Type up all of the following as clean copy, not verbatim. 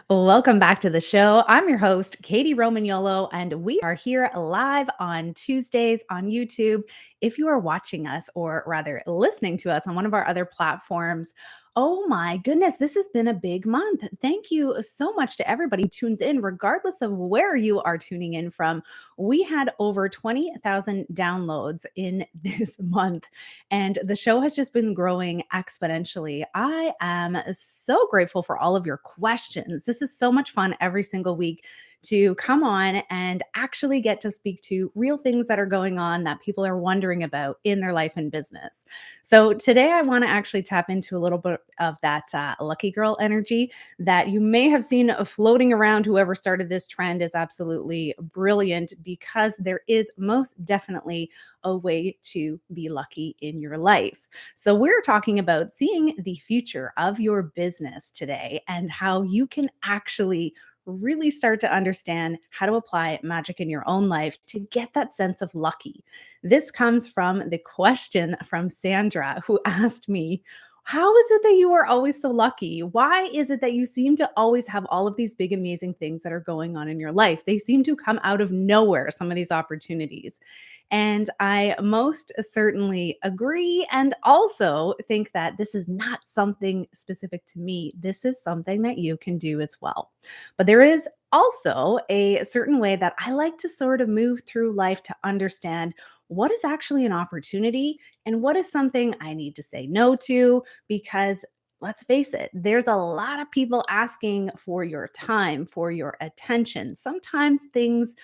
Welcome back to the show. I'm your host, Katie Romagnolo, and we are here live on Tuesdays on YouTube. If you are watching us, or rather listening to us on one of our other platforms, oh my goodness, this has been a big month. Thank you so much to everybody who tunes in, regardless of where you are tuning in from. We had over 20,000 downloads in this month, and the show has just been growing exponentially. I am so grateful for all of your questions. This is so much fun every single week to come on and actually get to speak to real things that are going on that people are wondering about in their life and business. So, today I want to actually tap into a little bit of that lucky girl energy that you may have seen floating around. Whoever started this trend is absolutely brilliant because there is most definitely a way to be lucky in your life. So, we're talking about seeing the future of your business today and how you can actually really start to understand how to apply magic in your own life to get that sense of lucky. This comes from the question from Sandra, who asked me, how is it that you are always so lucky? Why is it that you seem to always have all of these big, amazing things that are going on in your life? They seem to come out of nowhere, some of these opportunities. And I most certainly agree. And also think that this is not something specific to me. This is something that you can do as well. But there is also a certain way that I like to sort of move through life to understand what is actually an opportunity and what is something I need to say no to because. Let's face it, there's a lot of people asking for your time, for your attention. Sometimes things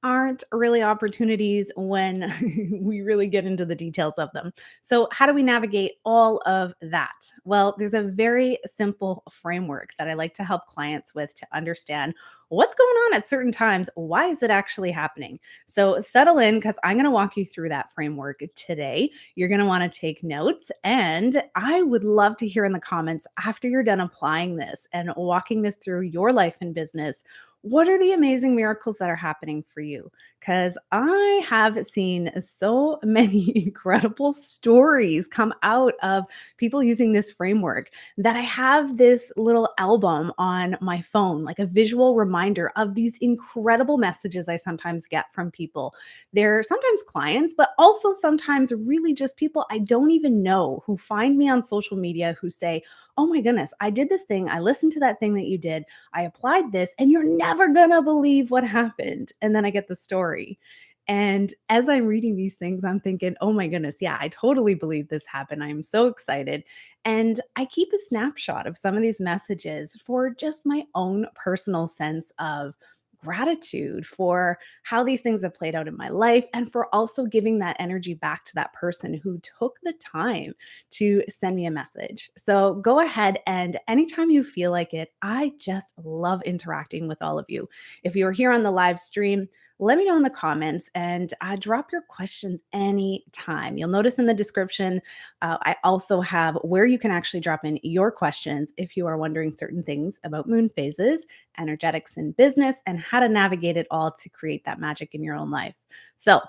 aren't really opportunities when we really get into the details of them. So, how do we navigate all of that? Well, there's a very simple framework that I like to help clients with to understand what's going on at certain times. Why is it actually happening? So, settle in because I'm going to walk you through that framework today. You're going to want to take notes. And I would love to hear in the comments after you're done applying this and walking this through your life and business, what are the amazing miracles that are happening for you? Because I have seen so many incredible stories come out of people using this framework that I have this little album on my phone, like a visual reminder of these incredible messages I sometimes get from people. They're sometimes clients, but also sometimes really just people I don't even know who find me on social media who say, oh my goodness, I did this thing. I listened to that thing that you did. I applied this, and you're never gonna believe what happened. And then I get the story. And as I'm reading these things, I'm thinking, oh my goodness, yeah, I totally believe this happened. I'm so excited. And I keep a snapshot of some of these messages for just my own personal sense of gratitude for how these things have played out in my life and for also giving that energy back to that person who took the time to send me a message. So go ahead and anytime you feel like it, I just love interacting with all of you. If you're here on the live stream, let me know in the comments and drop your questions anytime. You'll notice in the description, I also have where you can actually drop in your questions if you are wondering certain things about moon phases, energetics in business, and how to navigate it all to create that magic in your own life. So,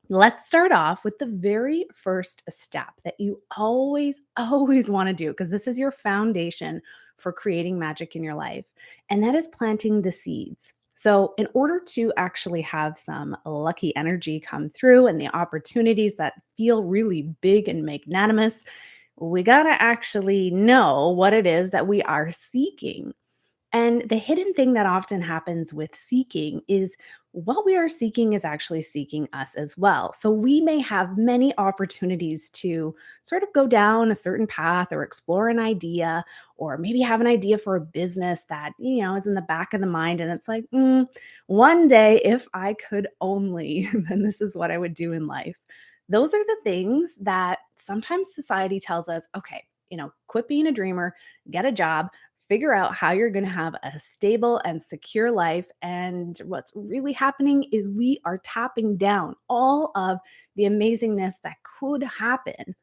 let's start off with the very first step that you always want to do because this is your foundation for creating magic in your life, and that is planting the seeds. So, in order to actually have some lucky energy come through and the opportunities that feel really big and magnanimous, we got to actually know what it is that we are seeking. And the hidden thing that often happens with seeking is what we are seeking is actually seeking us as well. So we may have many opportunities to sort of go down a certain path or explore an idea, or maybe have an idea for a business that, is in the back of the mind. And it's like, one day, if I could only, then this is what I would do in life. Those are the things that sometimes society tells us, okay, quit being a dreamer, get a job, figure out how you're going to have a stable and secure life. And what's really happening is we are tapping down all of the amazingness that could happen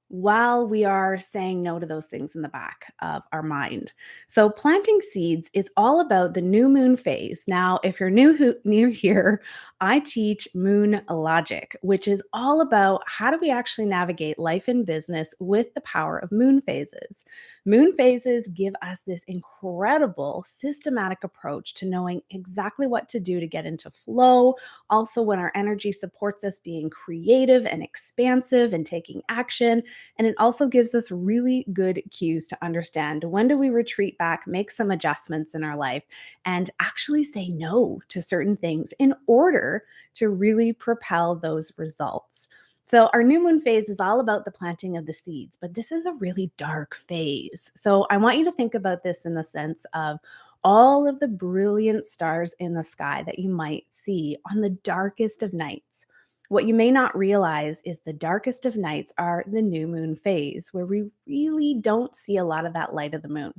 while we are saying no to those things in the back of our mind. So planting seeds is all about the new moon phase. Now, if you're new here, I teach Moonlogic, which is all about how do we actually navigate life and business with the power of moon phases. Moon phases give us this incredible systematic approach to knowing exactly what to do to get into flow. Also, when our energy supports us being creative and expansive and taking action. And it also gives us really good cues to understand when do we retreat back, make some adjustments in our life, and actually say no to certain things in order to really propel those results. So, our new moon phase is all about the planting of the seeds, but this is a really dark phase. So, I want you to think about this in the sense of all of the brilliant stars in the sky that you might see on the darkest of nights. What you may not realize is the darkest of nights are the new moon phase, where we really don't see a lot of that light of the moon.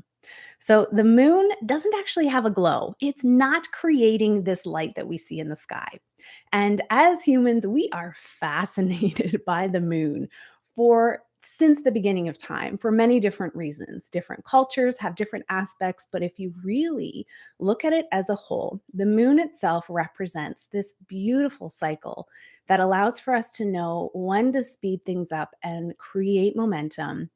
So the moon doesn't actually have a glow. It's not creating this light that we see in the sky. And as humans, we are fascinated by the moon for since the beginning of time for many different reasons. Different cultures have different aspects, but if you really look at it as a whole, the moon itself represents this beautiful cycle that allows for us to know when to speed things up and create momentum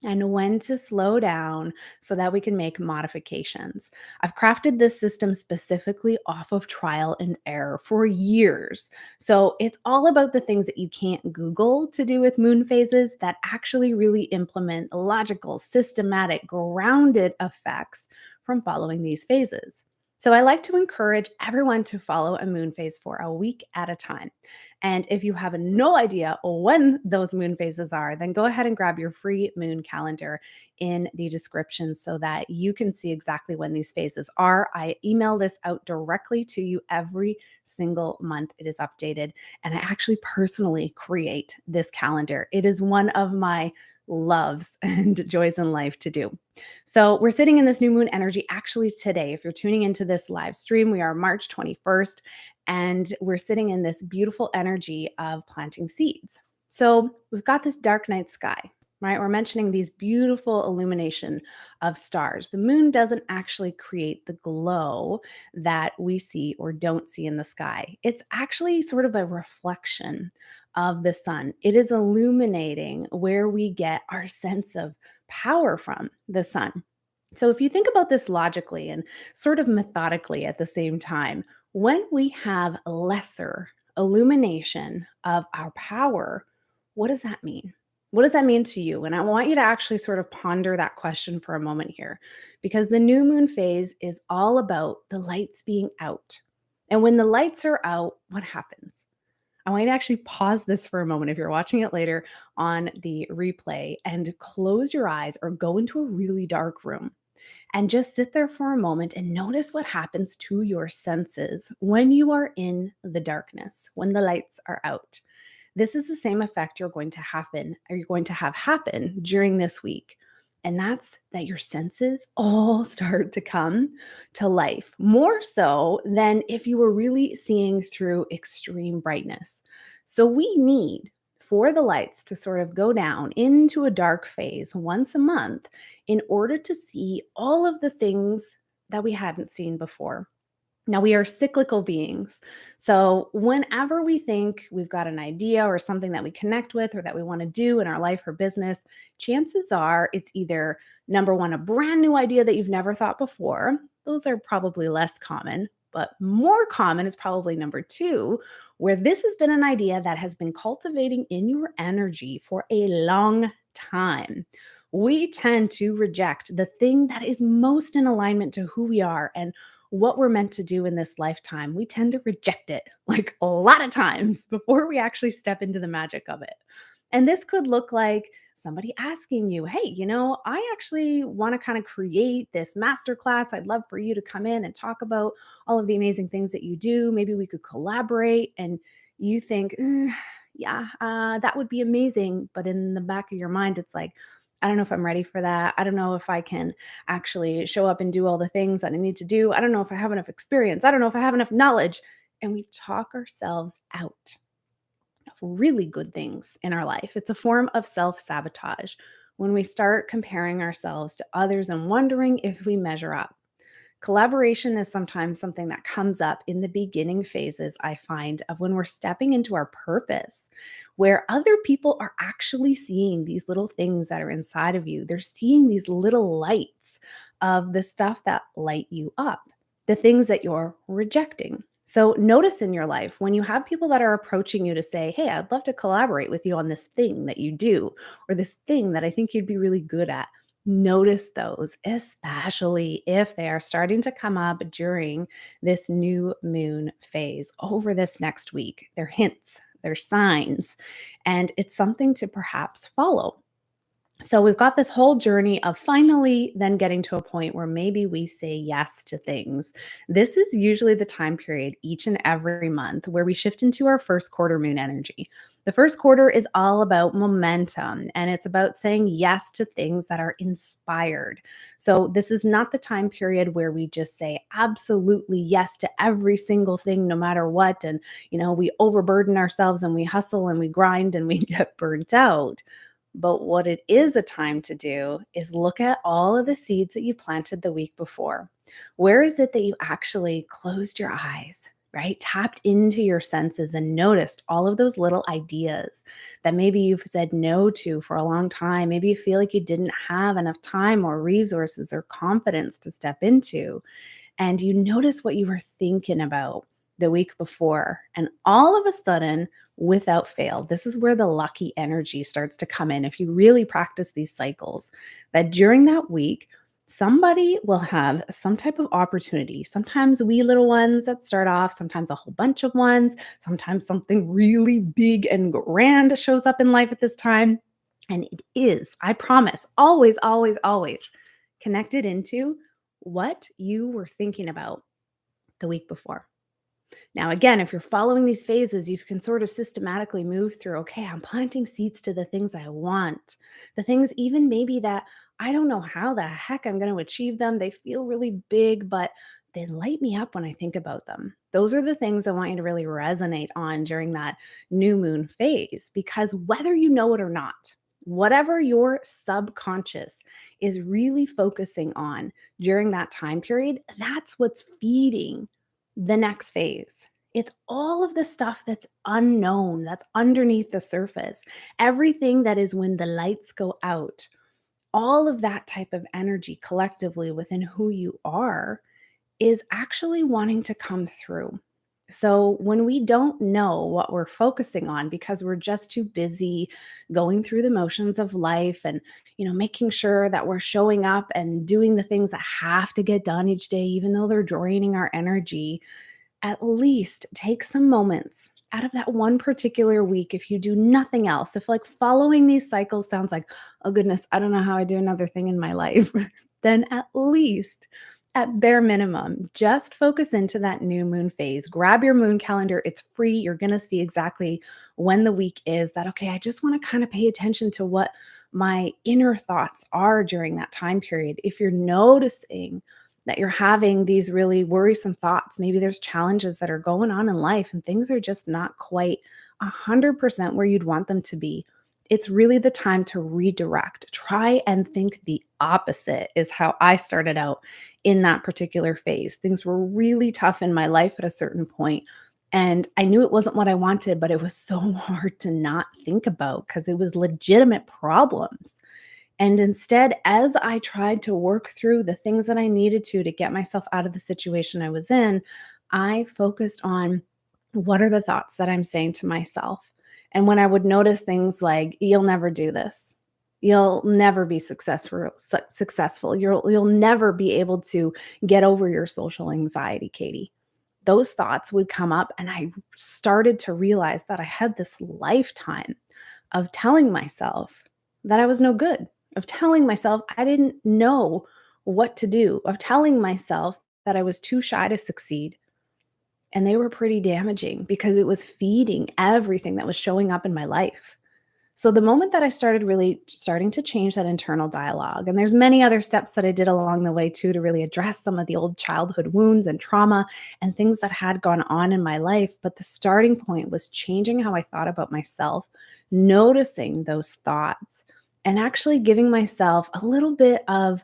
and when to slow down so that we can make modifications. I've crafted this system specifically off of trial and error for years. So it's all about the things that you can't Google to do with moon phases that actually really implement logical, systematic, grounded effects from following these phases. So I like to encourage everyone to follow a moon phase for a week at a time. And if you have no idea when those moon phases are, then go ahead and grab your free moon calendar in the description so that you can see exactly when these phases are. I email this out directly to you every single month. It is updated, and I actually personally create this calendar. It is one of my loves and joys in life to do. So, we're sitting in this new moon energy actually today. If you're tuning into this live stream, we are March 21st. And we're sitting in this beautiful energy of planting seeds. So we've got this dark night sky, right? We're mentioning these beautiful illumination of stars. The moon doesn't actually create the glow that we see or don't see in the sky. It's actually sort of a reflection of the sun. It is illuminating where we get our sense of power from the sun. So, if you think about this logically and sort of methodically at the same time, when we have lesser illumination of our power, what does that mean? What does that mean to you? And I want you to actually sort of ponder that question for a moment here, because the new moon phase is all about the lights being out. And when the lights are out, what happens? I want you to actually pause this for a moment if you're watching it later on the replay and close your eyes or go into a really dark room and just sit there for a moment and notice what happens to your senses when you are in the darkness, when the lights are out. This is the same effect you're going to have happen during this week. And that's that your senses all start to come to life, more so than if you were really seeing through extreme brightness. So we need for the lights to sort of go down into a dark phase once a month in order to see all of the things that we hadn't seen before. Now, we are cyclical beings. So, whenever we think we've got an idea or something that we connect with or that we want to do in our life or business, chances are it's either number one, a brand new idea that you've never thought before. Those are probably less common, but more common is probably number two, where this has been an idea that has been cultivating in your energy for a long time. We tend to reject the thing that is most in alignment to who we are and what we're meant to do in this lifetime. We tend to reject it like a lot of times before we actually step into the magic of it. And this could look like somebody asking you, hey, I actually want to kind of create this masterclass. I'd love for you to come in and talk about all of the amazing things that you do. Maybe we could collaborate. And you think, yeah, that would be amazing. But in the back of your mind, it's like, I don't know if I'm ready for that. I don't know if I can actually show up and do all the things that I need to do. I don't know if I have enough experience. I don't know if I have enough knowledge. And we talk ourselves out of really good things in our life. It's a form of self sabotage when we start comparing ourselves to others and wondering if we measure up. Collaboration is sometimes something that comes up in the beginning phases, I find, of when we're stepping into our purpose, where other people are actually seeing these little things that are inside of you. They're seeing these little lights of the stuff that light you up, the things that you're rejecting. So notice in your life when you have people that are approaching you to say, "Hey, I'd love to collaborate with you on this thing that you do, or this thing that I think you'd be really good at." Notice those, especially if they are starting to come up during this new moon phase over this next week. They're hints, they're signs, and it's something to perhaps follow. So we've got this whole journey of finally then getting to a point where maybe we say yes to things. This is usually the time period each and every month where we shift into our first quarter moon energy. The first quarter is all about momentum and it's about saying yes to things that are inspired. So this is not the time period where we just say absolutely yes to every single thing no matter what, and we overburden ourselves and we hustle and we grind and we get burnt out. But what it is a time to do is look at all of the seeds that you planted the week before. Where is it that you actually closed your eyes, right? Tapped into your senses and noticed all of those little ideas that maybe you've said no to for a long time. Maybe you feel like you didn't have enough time or resources or confidence to step into. And you notice what you were thinking about the week before. And all of a sudden, without fail, this is where the lucky energy starts to come in. If you really practice these cycles, that during that week, somebody will have some type of opportunity. Sometimes wee little ones that start off, sometimes a whole bunch of ones, sometimes something really big and grand shows up in life at this time. And it is, I promise, always, always, always connected into what you were thinking about the week before. Now, again, if you're following these phases, you can sort of systematically move through, okay, I'm planting seeds to the things I want, the things even maybe that I don't know how the heck I'm going to achieve them. They feel really big, but they light me up when I think about them. Those are the things I want you to really resonate on during that new moon phase, because whether you know it or not, whatever your subconscious is really focusing on during that time period, that's what's feeding the next phase. It's all of the stuff that's unknown, that's underneath the surface. Everything that is when the lights go out, all of that type of energy collectively within who you are is actually wanting to come through. So when we don't know what we're focusing on because we're just too busy going through the motions of life and making sure that we're showing up and doing the things that have to get done each day even though they're draining our energy, at least take some moments out of that one particular week. If you do nothing else, if like following these cycles sounds like, oh goodness, I don't know how I do another thing in my life, then at least at bare minimum, just focus into that new moon phase. Grab your moon calendar. It's free. You're going to see exactly when the week is that, okay, I just want to kind of pay attention to what my inner thoughts are during that time period. If you're noticing that you're having these really worrisome thoughts, maybe there's challenges that are going on in life and things are just not quite 100% where you'd want them to be, it's really the time to redirect. Try and think the opposite is how I started out in that particular phase. Things were really tough in my life at a certain point, and I knew it wasn't what I wanted, but it was so hard to not think about because it was legitimate problems. And instead, as I tried to work through the things that I needed to get myself out of the situation I was in, I focused on what are the thoughts that I'm saying to myself. And when I would notice things like, you'll never do this, you'll never be successful, you'll never be able to get over your social anxiety, Katie. Those thoughts would come up, and I started to realize that I had this lifetime of telling myself that I was no good, of telling myself I didn't know what to do, of telling myself that I was too shy to succeed. And they were pretty damaging because it was feeding everything that was showing up in my life. So the moment that I started really starting to change that internal dialogue, and there's many other steps that I did along the way too to really address some of the old childhood wounds and trauma and things that had gone on in my life, but the starting point was changing how I thought about myself, noticing those thoughts, and actually giving myself a little bit of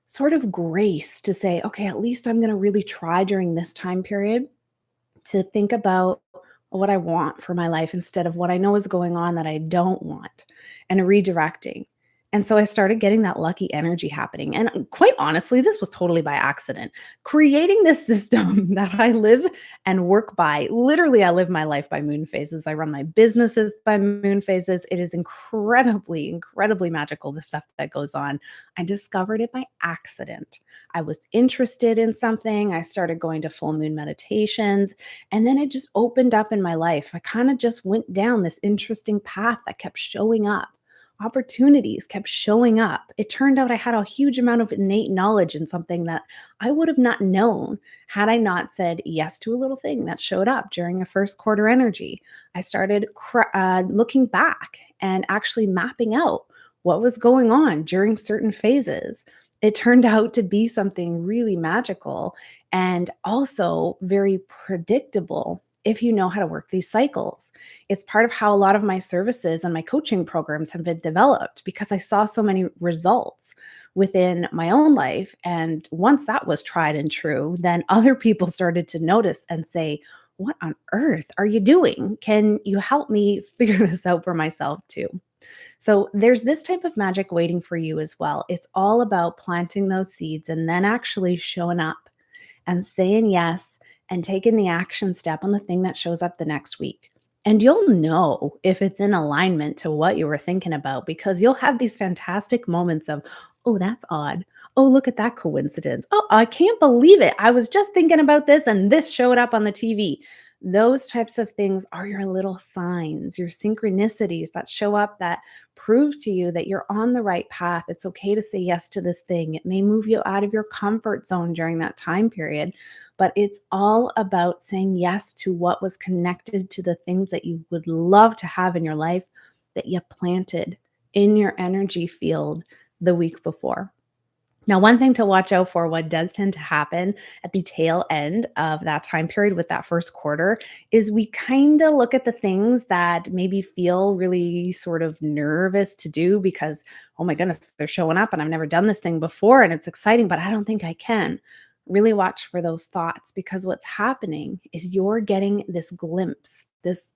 sort of grace to say, okay, at least I'm going to really try during this time period to think about what I want for my life instead of what I know is going on that I don't want and redirecting. And so I started getting that lucky energy happening. And quite honestly, this was totally by accident. Creating this system that I live and work by. Literally, I live my life by moon phases. I run my businesses by moon phases. It is incredibly, incredibly magical, the stuff that goes on. I discovered it by accident. I was interested in something. I started going to full moon meditations. And then it just opened up in my life. I kind of just went down this interesting path that kept showing up. Opportunities kept showing up. It turned out I had a huge amount of innate knowledge in something that I would have not known had I not said yes to a little thing that showed up during a first quarter energy. I started looking back and actually mapping out what was going on during certain phases. It turned out to be something really magical and also very predictable if you know how to work these cycles. It's part of how a lot of my services and my coaching programs have been developed because I saw so many results within my own life. And once that was tried and true, then other people started to notice and say, what on earth are you doing? Can you help me figure this out for myself too? So there's this type of magic waiting for you as well. It's all about planting those seeds and then actually showing up and saying yes and taking the action step on the thing that shows up the next week. And you'll know if it's in alignment to what you were thinking about because you'll have these fantastic moments of, oh, that's odd. Oh, look at that coincidence. Oh, I can't believe it. I was just thinking about this and this showed up on the TV. Those types of things are your little signs, your synchronicities that show up that prove to you that you're on the right path. It's okay to say yes to this thing. It may move you out of your comfort zone during that time period, but it's all about saying yes to what was connected to the things that you would love to have in your life that you planted in your energy field the week before. Now, one thing to watch out for, what does tend to happen at the tail end of that time period with that first quarter, is we kind of look at the things that maybe feel really sort of nervous to do because, oh my goodness, they're showing up and I've never done this thing before and it's exciting, but I don't think I can. Really watch for those thoughts because what's happening is you're getting this glimpse,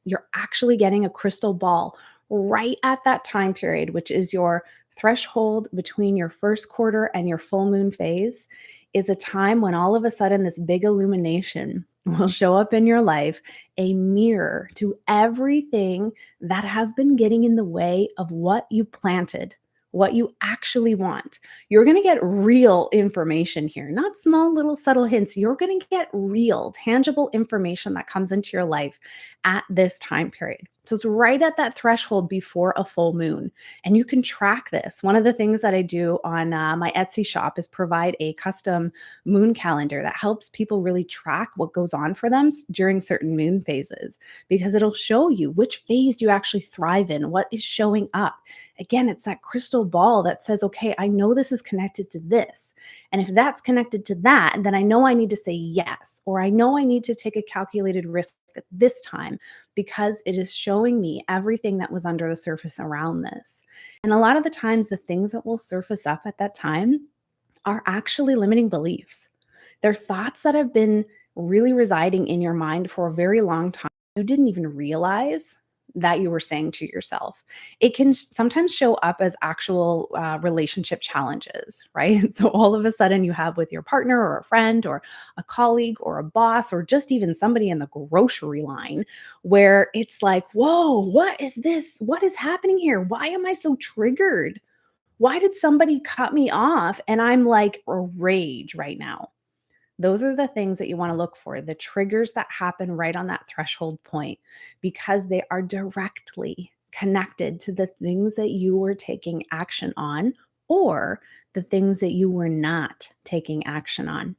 you're actually getting a crystal ball right at that time period, which is your threshold between your first quarter and your full moon phase, is a time when all of a sudden this big illumination will show up in your life, a mirror to everything that has been getting in the way of what you planted, what you actually want. You're going to get real information here, not small little subtle hints. You're going to get real, tangible information that comes into your life at this time period. So it's right at that threshold before a full moon. And you can track this. One of the things that I do on my Etsy shop is provide a custom moon calendar that helps people really track what goes on for them during certain moon phases, because it'll show you which phase do you actually thrive in, what is showing up. Again, it's that crystal ball that says, okay, I know this is connected to this. And if that's connected to that, then I know I need to say yes, or I know I need to take a calculated risk at this time because it is showing me everything that was under the surface around this. And a lot of the times, the things that will surface up at that time are actually limiting beliefs. They're thoughts that have been really residing in your mind for a very long time. You didn't even realize that you were saying to yourself. It can sometimes show up as actual relationship challenges, right? So all of a sudden you have with your partner or a friend or a colleague or a boss or just even somebody in the grocery line where it's like, whoa, what is this? What is happening here? Why am I so triggered? Why did somebody cut me off? And I'm like a rage right now. Those are the things that you want to look for, the triggers that happen right on that threshold point, because they are directly connected to the things that you were taking action on or the things that you were not taking action on.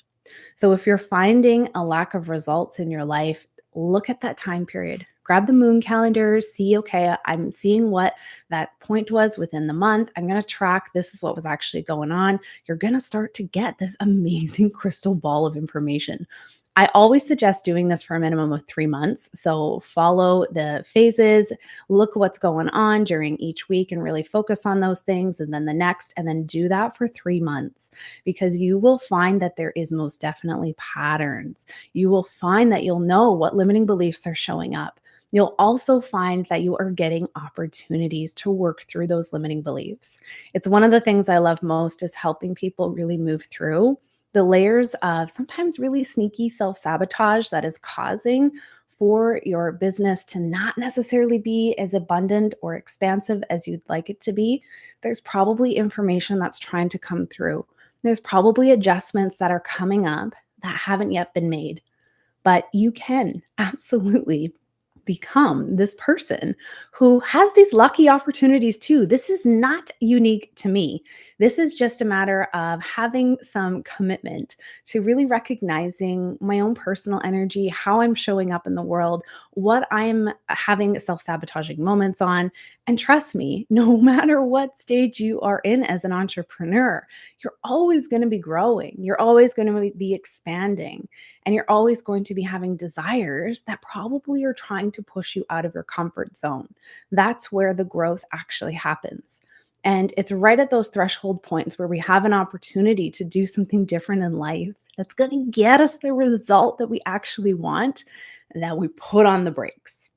So if you're finding a lack of results in your life, look at that time period. Grab the moon calendar, see, okay, I'm seeing what that point was within the month. I'm going to track this is what was actually going on. You're going to start to get this amazing crystal ball of information. I always suggest doing this for a minimum of 3 months. So follow the phases, look what's going on during each week and really focus on those things. And then the next, and then do that for 3 months because you will find that there is most definitely patterns. You will find that you'll know what limiting beliefs are showing up. You'll also find that you are getting opportunities to work through those limiting beliefs. It's one of the things I love most is helping people really move through the layers of sometimes really sneaky self sabotage that is causing for your business to not necessarily be as abundant or expansive as you'd like it to be. There's probably information that's trying to come through. There's probably adjustments that are coming up that haven't yet been made, but you can absolutely become this person who has these lucky opportunities too. This is not unique to me. This is just a matter of having some commitment to really recognizing my own personal energy, how I'm showing up in the world, what I'm having self sabotaging moments on. And trust me, no matter what stage you are in as an entrepreneur, you're always going to be growing, you're always going to be expanding. And you're always going to be having desires that probably are trying to push you out of your comfort zone. That's where the growth actually happens. And it's right at those threshold points where we have an opportunity to do something different in life that's going to get us the result that we actually want, that we put on the brakes.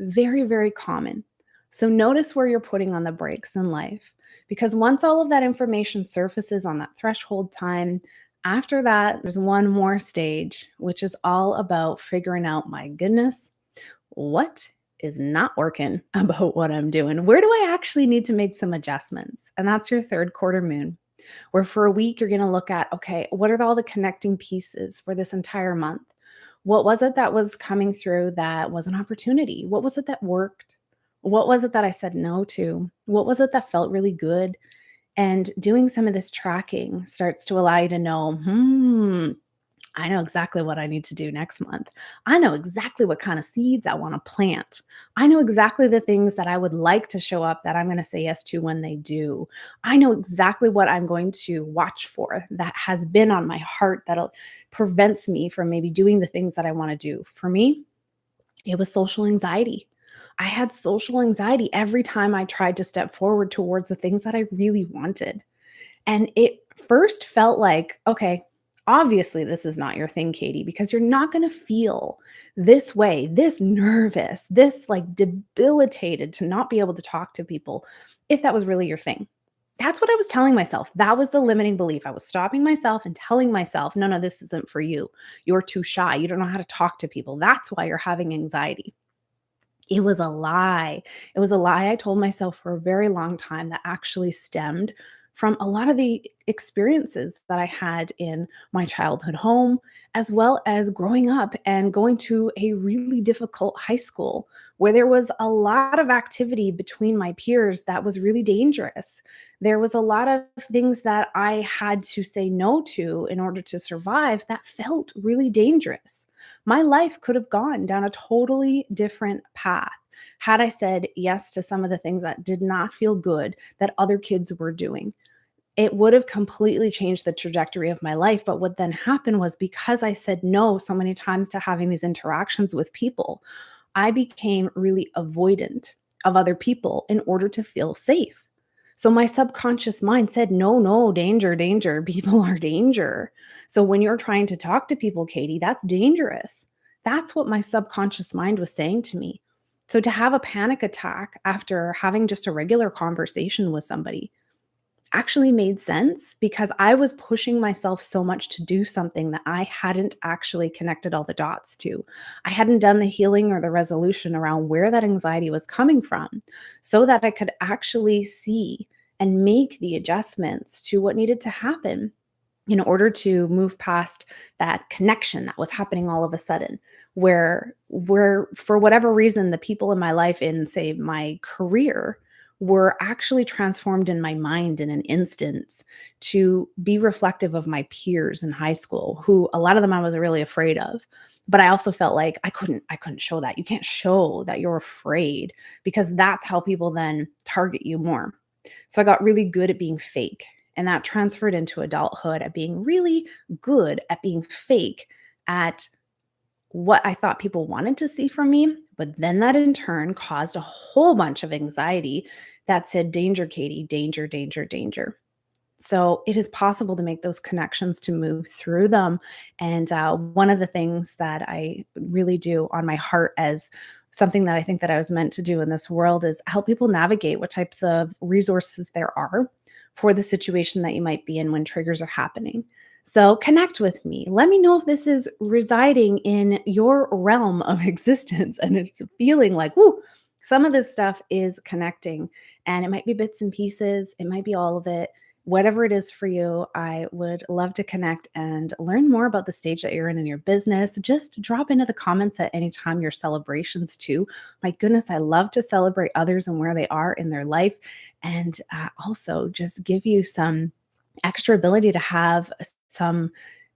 Very, very common. So notice where you're putting on the brakes in life. Because once all of that information surfaces on that threshold time, after that, there's one more stage, which is all about figuring out, my goodness, what is not working about what I'm doing? Where do I actually need to make some adjustments? And that's your third quarter moon, where for a week, you're going to look at, okay, what are all the connecting pieces for this entire month? What was it that was coming through that was an opportunity? What was it that worked? What was it that I said no to? What was it that felt really good? And doing some of this tracking starts to allow you to know, I know exactly what I need to do next month. I know exactly what kind of seeds I want to plant. I know exactly the things that I would like to show up that I'm going to say yes to when they do. I know exactly what I'm going to watch for that has been on my heart that prevents me from maybe doing the things that I want to do. For me, it was social anxiety. I had social anxiety every time I tried to step forward towards the things that I really wanted. And it first felt like, okay, obviously this is not your thing, Katie, because you're not going to feel this way, this nervous, this like debilitated to not be able to talk to people if that was really your thing. That's what I was telling myself. That was the limiting belief. I was stopping myself and telling myself, no, no, this isn't for you. You're too shy. You don't know how to talk to people. That's why you're having anxiety. It was a lie. It was a lie I told myself for a very long time that actually stemmed from a lot of the experiences that I had in my childhood home, as well as growing up and going to a really difficult high school where there was a lot of activity between my peers that was really dangerous. There was a lot of things that I had to say no to in order to survive that felt really dangerous. My life could have gone down a totally different path had I said yes to some of the things that did not feel good that other kids were doing. It would have completely changed the trajectory of my life. But what then happened was because I said no so many times to having these interactions with people, I became really avoidant of other people in order to feel safe. So my subconscious mind said, no, no, danger, danger. People are danger. So when you're trying to talk to people, Katie, that's dangerous. That's what my subconscious mind was saying to me. So to have a panic attack after having just a regular conversation with somebody actually made sense because I was pushing myself so much to do something that I hadn't actually connected all the dots to. I hadn't done the healing or the resolution around where that anxiety was coming from so that I could actually see and make the adjustments to what needed to happen in order to move past that connection that was happening all of a sudden where for whatever reason the people in my life in say my career were actually transformed in my mind in an instance to be reflective of my peers in high school who a lot of them I was really afraid of, but I also felt like I couldn't show that. You can't show that you're afraid because that's how people then target you more. So I got really good at being fake, and that transferred into adulthood at being really good at being fake at what I thought people wanted to see from me. But then that in turn caused a whole bunch of anxiety that said, danger, Katie, danger, danger, danger. So it is possible to make those connections to move through them. And one of the things that I really do on my heart as something that I think that I was meant to do in this world is help people navigate what types of resources there are for the situation that you might be in when triggers are happening. So connect with me. Let me know if this is residing in your realm of existence and it's feeling like, whoo, some of this stuff is connecting. And it might be bits and pieces, it might be all of it. Whatever it is for you, I would love to connect and learn more about the stage that you're in your business. Just drop into the comments at any time your celebrations too. My goodness, I love to celebrate others and where they are in their life, and also just give you some extra ability to have some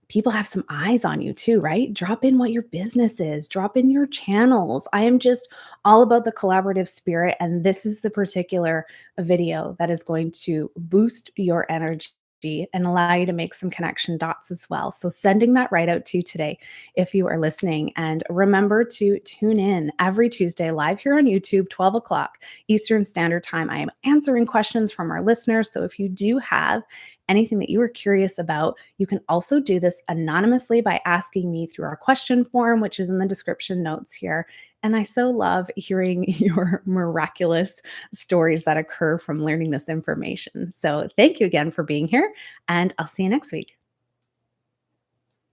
people have some eyes on you too, right? Drop in what your business is, drop in your channels. I am just all about the collaborative spirit. And this is the particular video that is going to boost your energy and allow you to make some connection dots as well. So, sending that right out to you today if you are listening. And remember to tune in every Tuesday live here on YouTube, 12 o'clock Eastern Standard Time. I am answering questions from our listeners. So, if you do have anything that you are curious about, you can also do this anonymously by asking me through our question form, which is in the description notes here. And I so love hearing your miraculous stories that occur from learning this information. So thank you again for being here, and I'll see you next week.